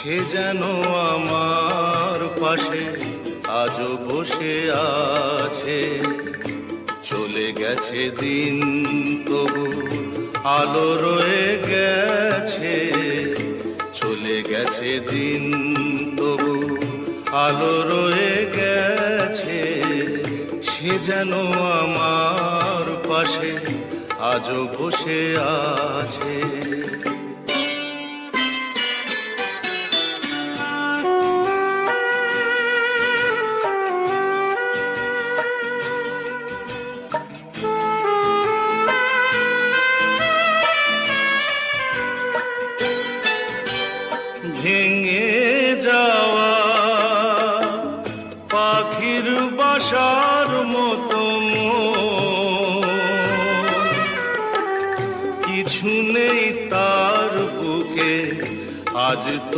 সে যেন আমার পাশে আজও বসে আছে। চলে গেছে দিন তবু আলো রয়ে গেছে, চলে গেছে দিন তবু আলো রয়ে গেছে। সে যেন আমার পাশে আজও বসে আছে। ভেঙে যাওয়া পাখির বাসা